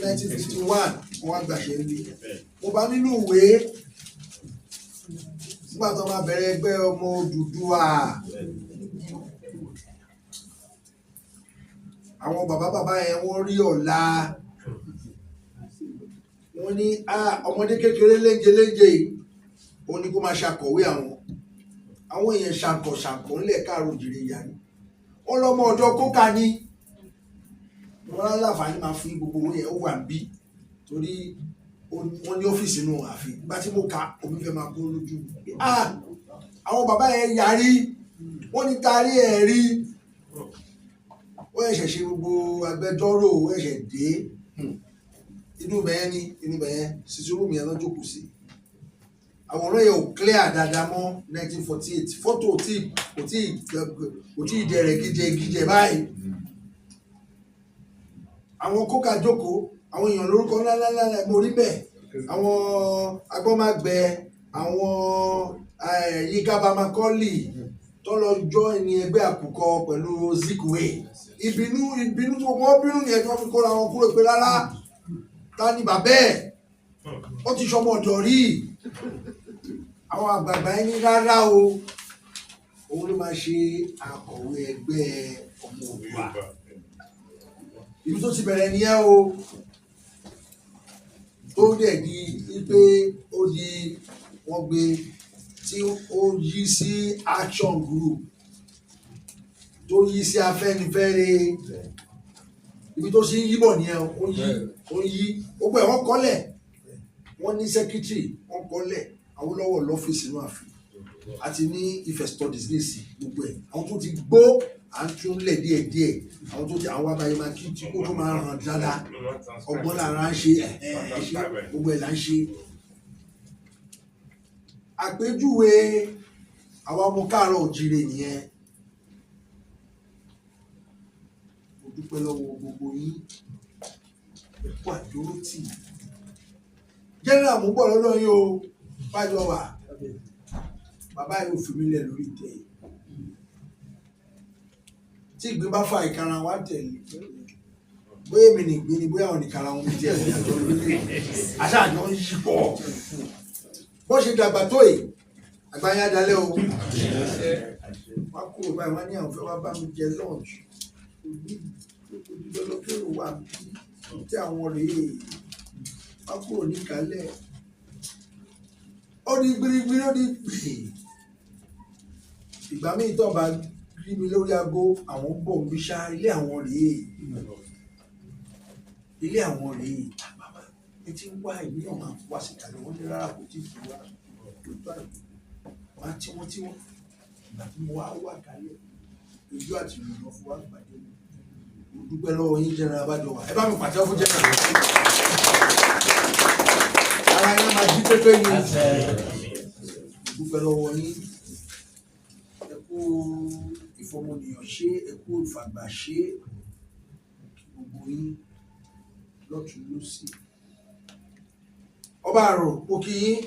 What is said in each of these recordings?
1951 wọ́n gbàṣẹ rí mo bá nínú ìwé nígbà tó máa bẹ̀rẹ̀ ẹgbẹ́ ọmọ Odùduwà àwọn bàbá yẹn wọ́n rí ọ̀la wọ́n ní ọmọdé kékeré léńjeléńje òun ni kó máa ṣàkọ̀wé àwọn èèyàn ṣàǹkọ̀ ńlẹ̀ káàró jìrì ìyá ni wọ́n lọ́mọ ọ̀dọ́ kókà ní wọ́n láǹfààní máa fi gbogbo owó yẹn ó wà bí torí wọ́n ní ọ́fíìsì inú ààfin nígbà tí mo ka omi fẹ́ máa kó lójú àwọn bàbá yẹn yarí wọ́n ní tarí ẹ̀ rí wọ́n ẹ̀ṣẹ̀ ṣe gbogbo agbẹjọ́rò ẹ̀ṣẹ̀ dé inú bẹ́ẹ̀ sísúrú mi yẹn lọ́jọ́ kù sí àwòrán yẹn ò clear dáadáa mọ́ 1948 fọ́tò kò tí ì dẹ̀rẹ̀ gíjẹ báyìí àwọn kókà jókòó àwọn èèyàn lórúkọ ńláńlá mo rí bẹ́ẹ̀ àwọn agbọ́mágbẹ àwọn yíkábà makọ́lì tó lọ jọ ẹni ẹgbẹ́ àkùkọ pẹ̀lú Zikwe ìbínú tó wọ́n bínú yẹn tí wọ́n fi kóra wọn kúrò pé rárá ta ni bàbá ẹ̀ ó ti sọmọ ọ̀dọ̀ rí àwọn àgbààgbà ẹni rárá o òun ló máa ṣe akọ̀wé ẹgbẹ́ ọmọ Oòduà ibi tó ti bẹ̀rẹ̀ nìyẹn o tó dẹ̀ di pé ó di wọ́n gbé tí ó yí sí action group tó yí sí Afẹ́nifẹ́re ibi tó sì ń yíbọ̀ nìyẹn ó yí gbogbo ẹ̀ wọ́n kọ́lẹ̀ wọ́n ní secretary wọ́n kọ́lẹ̀ Awólọ́wọ̀ lọ́fíìsì náà àfi àti ní Ife studies ní ìsìn gbogbo ẹ̀ àwọn tó ti gbó à ń tún lẹ̀ díẹ̀díẹ̀ àwọn tó ti àwọn abayé máa kí tí kó tó máa hàn dáadáa ọgbọ́n lára ń ṣe gbogbo ẹ̀ là ń ṣe. Àpèjúwe àwọn ọmọ káàárọ̀ òjìrè nìyẹn mo dúpẹ́ lọ́wọ́ gbogbo yín ẹ̀kọ́ àdúrótì general mo gbọ́ lọ́dọ̀ yín o fájọ wà bàbá yóò fi mí lẹ̀ lórí ìtẹ́ yìí tí ìgbín bá fa ìkarahun wá tẹ̀lé bóyá èmi nìgbín ni bóyá àwọn ìkarahun mi tiẹ̀ ní àjọ lórí àṣà àjọ ń yí pọ̀ bó ṣe dàgbà tó yìí àgbáyé adalẹ́ o wá kúrò báyìí wá ní àwọn fẹ́ wá bá mi jẹ lunch òdìdó lókèrò wà tí àwọn rèé wá kúrò níkàlẹ̀ ó ní gbirigbiri ó ní gbè ìgbà míì tó bá rí mi lórí aago àwọn ń bọ̀ ń bí ṣá ilé àwọn rèé bàbá ẹ ti ń wá ìlú náà máa wá sí ìkàlẹ̀ wọ́n ní rárá kò tí ì fi wá lójú àná wá tí wọ́n ìgbà tí mo wá kálẹ̀ ojú àti ìlú náà fún wa gbàdé mo dúpẹ́ lọ́wọ́ yín General Abájọwà ẹ bá mi pàtẹ́wọ́ fún General ara yẹn máa jí pépé ni mo dúpẹ́ lọ́wọ́ yín ẹ kú ìfọmọnìyàn ṣe ẹ kú ìfàgbà ṣe gbogbo yín lọ́tún lósì ọba àrò mo kí yín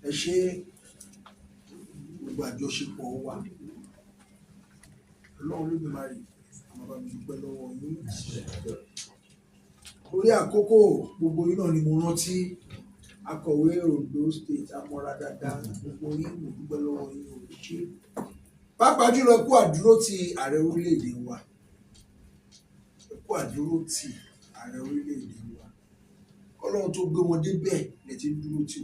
ẹ ṣe gbogbo àjọṣepọ̀ wa Ọlọ́run lóbi máa rí àwọn bá mi dúpẹ́ lọ́wọ́ yín orí àkókò gbogbo yín náà ni mo rántí akọ̀wé Ondo State amọ̀ra dáadáa gbogbo yín mo dúpẹ́ lọ́wọ́ yín ò ṣe pàápàá jùlọ ẹ kú àdúró ti ààrẹ orílẹ̀-èdè wa ẹ kú àdúró ti ààrẹ orílẹ̀-èdè wa Ọlọ́run tó gbé wọn débẹ̀ lè ti dúró tì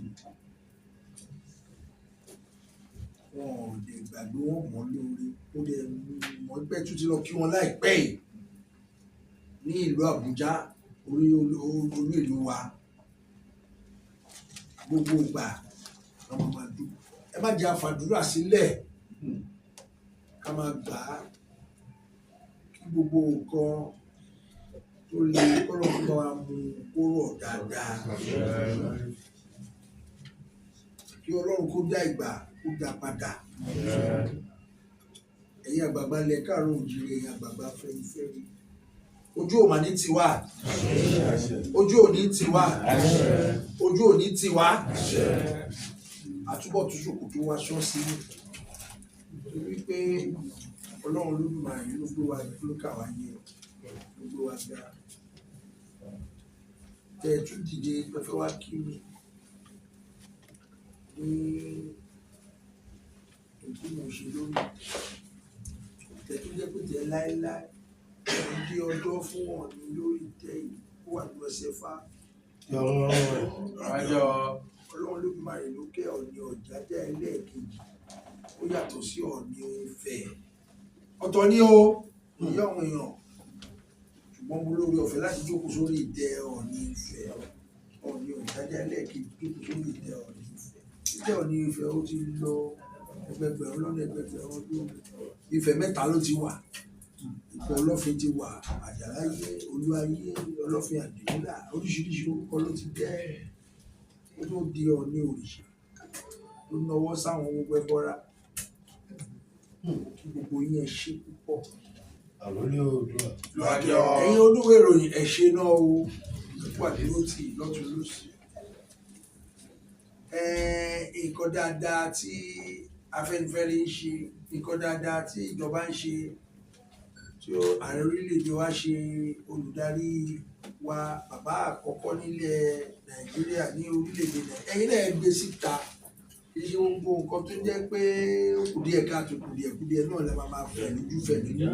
wọn ò lè gbàgbé wọn mọ́ lórí ó lè mọ̀ pé tún ti lọ kí wọn láìpẹ́ yìí ní ìlú Àbújá orí ìlú wa gbogbo ìgbà àwọn máa dùn ẹ má jẹ́ àfàdúrà sílẹ̀ ká máa gbà á kí gbogbo nǹkan tó lè kọ́lọ́ fún wa mú kóró dáadáa kí Ọlọ́run kó dá ìgbà kó dá padà ẹ̀yin àgbààgbà ilẹ̀ káàárọ̀ oòjíire ẹ̀yin àgbààgbà Afẹ́nifẹ́re ojú ò mà ní tiwa ojú ò ní tiwa ojú ò ní tiwa àtúbọ̀ tún ṣòkò tó wá ṣọ́ọ̀ṣì torí pé Ọlọ́run Olódùmarè ló gbé wa ló kà wá yẹ ló gbé wa ga tẹ̀ tún dìde pẹ̀fẹ́ wá kí mi ní ètò mo ṣe lórí tẹ̀ tó jẹ́ pé tẹ̀ láéláé di ọjọ́ fún wọn ní lórí tẹ̀ yìí ó wà ní ọ̀sẹ̀ fá. Ọlọ́run ló máa rìn lókè Ọ̀ọ̀ni Ọ̀jájá ẹlẹ́ẹ̀kejì ó yàtọ̀ sí Ọ̀ọ̀ni Ifẹ̀ ọ̀tọ̀ ni o ìyá àwọn èèyàn ṣùgbọ́n mo lórí ọ̀fẹ́ láti jókòó sórí ìtẹ́ Ọ̀ọ̀ni Ifẹ̀ Ọ̀ọ̀ni Ọ̀jájá ẹlẹ́ẹ̀kejì jókòó sórí ìtẹ́ Ọ̀ọ̀ni Ifẹ̀ ìtẹ́ Ọ̀ọ̀ni Ifẹ̀ ó ti lọ ẹgbẹgbẹ̀rún lọ́nà ẹgbẹgbẹ̀rún ọdún Ifẹ̀ mẹ́ta ló ti wà ipò Ọlọ́fin ti wà Àjàláyé Olúayé Ọlọ́fin Àdìmúlà oríṣiríṣi orúkọ ló ti jẹ́ ó tó di Ọ̀ọ̀ni òrìṣà tó náwó sáwọn gbogbo ẹbọra gbogbo yín ẹ ṣe púpọ̀ ẹ̀yin olúwe ìròyìn ẹ ṣe náà o púpọ̀ àdúró tì lọ́tún lọ́sì nǹkan dáadáa tí Afẹ́nifẹ́re ń ṣe nǹkan dáadáa tí ìjọba ń ṣe tí ààrẹ orílẹ̀-èdè wa ṣe olùdarí wa bàbá àkọ́kọ́ nílẹ̀ Nàìjíríà ní orílẹ̀-èdè Nàìjíríà ẹ̀yin náà gbé síta iṣẹ́ gbogbo nǹkan tó jẹ́ pé kùdìẹ̀ káàtó kùdìẹ̀ náà lè máa fẹ̀ lójú fẹ̀ nínú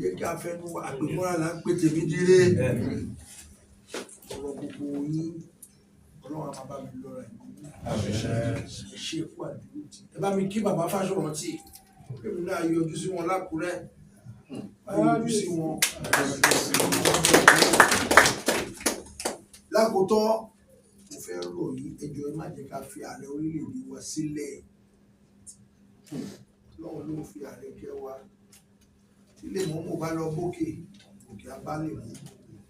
yẹ kí a fẹnu àgbẹ̀mọ́ra là ń pè tèmi dire ọ̀rọ̀ gbogbo yín Ọlọ́run máa bá mi lọ́ra ẹ̀ ṣe kú àdúró tì ẹ bá mi kí bàbá Fáṣọ̀rántì èmi náà yọjú sí wọn l'Ákúrẹ́ yọjú sí wọn lákòótọ́ mo fẹ́ rọ̀ yín ẹjọ́ ẹ má jẹ́ ká fi ààrẹ orílẹ̀-èdè wa sílẹ̀ lọ́wọ́ ló ń fi ààrẹ kẹ́ wa ilé ìmọ̀ọ́mọ̀ bá lọ bókè òkè abálẹ̀ mú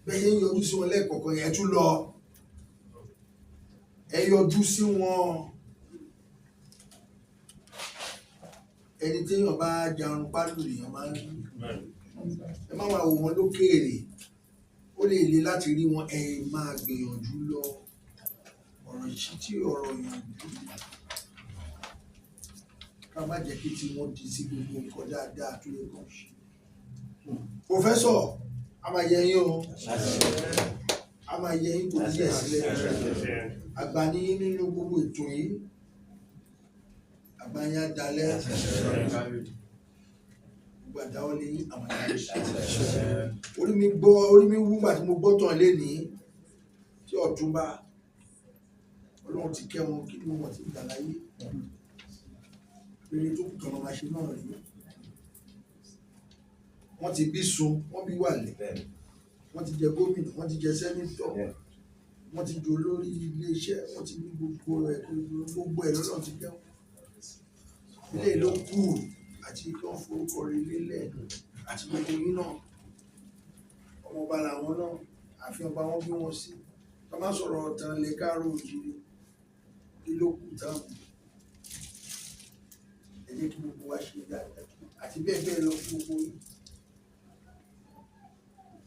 bẹ́ẹ̀ yẹn yọjú sí wọn lẹ́ẹ̀kọ̀ọ̀kan yẹn tún lọ ẹ yọjú sí wọn ẹni téèyàn bá jarun pálù lèèyàn máa ń rí ẹ má wá wò wọn lókèèrè ó lè le láti rí wọn ẹ máa gbìyànjú lọ ọ̀rọ̀ ìṣítí ọ̀rọ̀ ìyànjú ká má jẹ́ kí tí wọ́n di sí gbogbo nǹkan dáadáa tó yẹ kàn ṣe. Pòfẹ́sọ̀ a máa yẹ yín o a máa yẹ yín kò díẹ̀ sílẹ̀ àgbà ní nínú gbogbo ètò yìí àgbà yín á dalẹ̀ gbogbo àdáwọ́lé yín àwọn ìyá ṣe orí mi wú gbà tí mo gbọ́ tán lénìí tí Ọ̀túnba Ọlọ́run ti kẹ́ wọn kí ni wọ́n ti gbà láyé eré tó kù tán máa ṣe náà rí wọ́n ti bí sun wọ́n bí wàlẹ̀ wọ́n ti jẹ gómìnà wọ́n ti jẹ sẹ́nítọ̀ wọ́n ti jẹ olórí iléeṣẹ́ wọ́n ti ní gbogbo ẹ̀ lọ́nà ti kẹ́ ilé ló kù àti kí wọ́n forúkọ rẹ̀ lélẹ̀ àti gbogbo yín náà ọmọọba làwọn náà àfihàn bá wọn bí wọn sí ká má sọ̀rọ̀ ọ̀tàn lè káàró òjìrì ló kù táwọn ẹ jẹ́ kí gbogbo wa ṣe dáadáa àti bẹ́ẹ̀ bẹ́ẹ̀ lọ fún gbogbo yín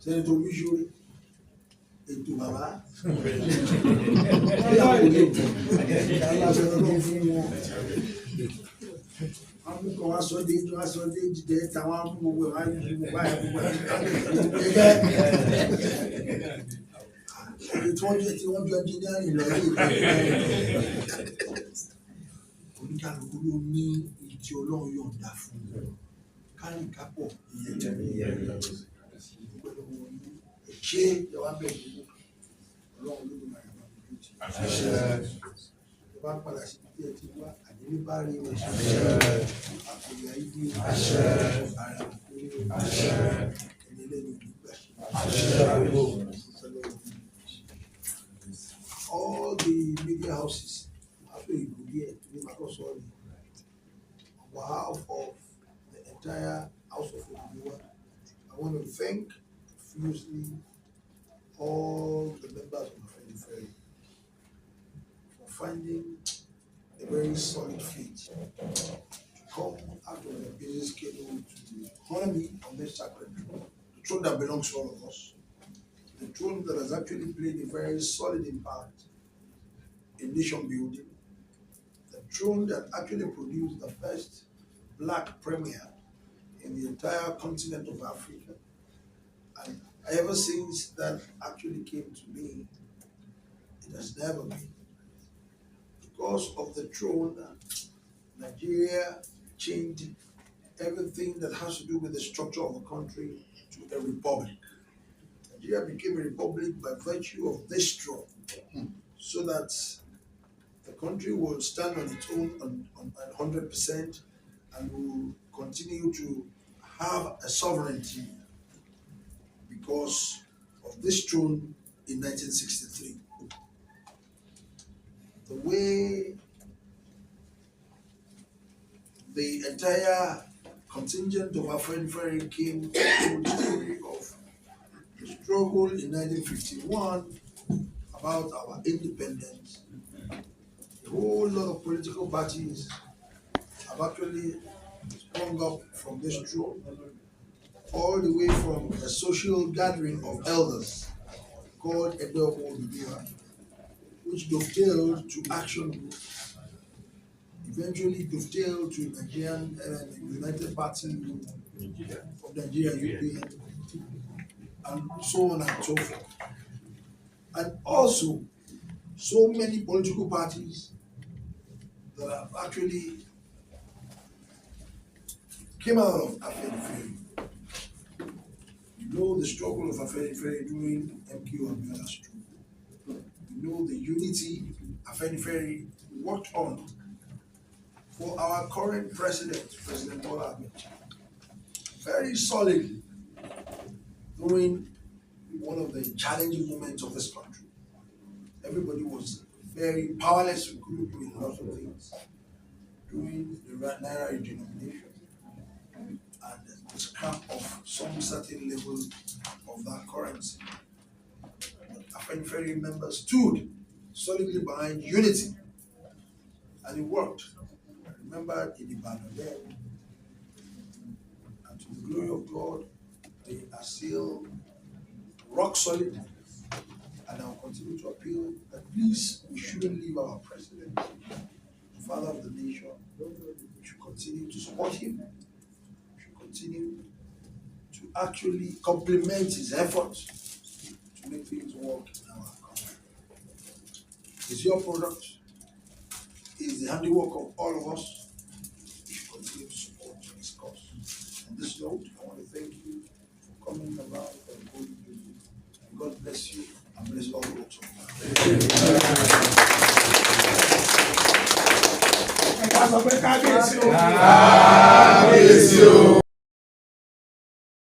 sẹ́ni tó bí ṣorí ètò bàbá ìyàwó lè tẹ̀ aláṣẹ ọlọ́run fún wọn amúkan wá sọ dé jíjẹ táwọn amú gbogbo ẹ̀ wá ní gbogbo báyà gbogbo ẹ̀ tí wọ́n jẹ́ ẹnjìnírìn lọ yìí oníkàlùkù ló ní ìtì ọlọ́run yọ̀ǹda fún kárì kápọ̀ ṣé ìjọba bẹ̀rẹ̀ gbogbo ọlọ́run ló máa yàgbá gbogbo ti ìjọba padà sí bí ẹ ti wá àdéhùn bá rí wọn ṣe àkòyà ibi ara ìpínlẹ̀ ẹni lẹ́nu ìgbà all the media houses after you go there to be Microsoft on behalf of the entire House of Yoruba, I want to thank profusely all the members of Afenifere for finding a very solid feat to come out of their busy schedule to honor me on this sacred throne, the throne that belongs to all of us, the throne that has actually played a very solid impact in nation building, the throne that actually produced the first black premier in the entire continent of Africa. And I Ever since that actually came to me, it has never been. Because of the throne, Nigeria changed everything that has to do with the structure of the country to a republic. Nigeria became a republic by virtue of this throne, so that the country will stand on its own on 100% and will continue to have a sovereignty because of this throne in 1963. The way the entire contingent of Afenifere came to the story of the struggle in 1951 about our independence. A whole lot of political parties have actually sprung up from this throne, all the way from a social gathering of elders called Ile-Ife, which dovetailed to action group, eventually dovetailed to Nigerian United Party of Nigeria, UPN, and so on and so forth. And also, so many political parties that have actually came out of Afenifere. You know the struggle of Afenifere during MQ and Abiola struggle. You know the unity Afenifere worked on for our current president, President Bola Ahmed, very solidly during one of the challenging moments of this country. Everybody was very powerless, we couldn't do a lot of things during the Naira denomination and the scrap of some certain level of that currency. Afenifere members stood solidly behind unity, and it worked. I remember in Ibadan then, and to the glory of God, they are still rock solid, and I'll continue to appeal that please, we shouldn't leave our president, the father of the nation. We should continue to support him. We should continue to actually complement his efforts to make things work in our country. It's your product. It's the handiwork of all of us. We should continue to support this cause. On this note, I want to thank you for coming around and holding you. And God bless you and bless all the works of God.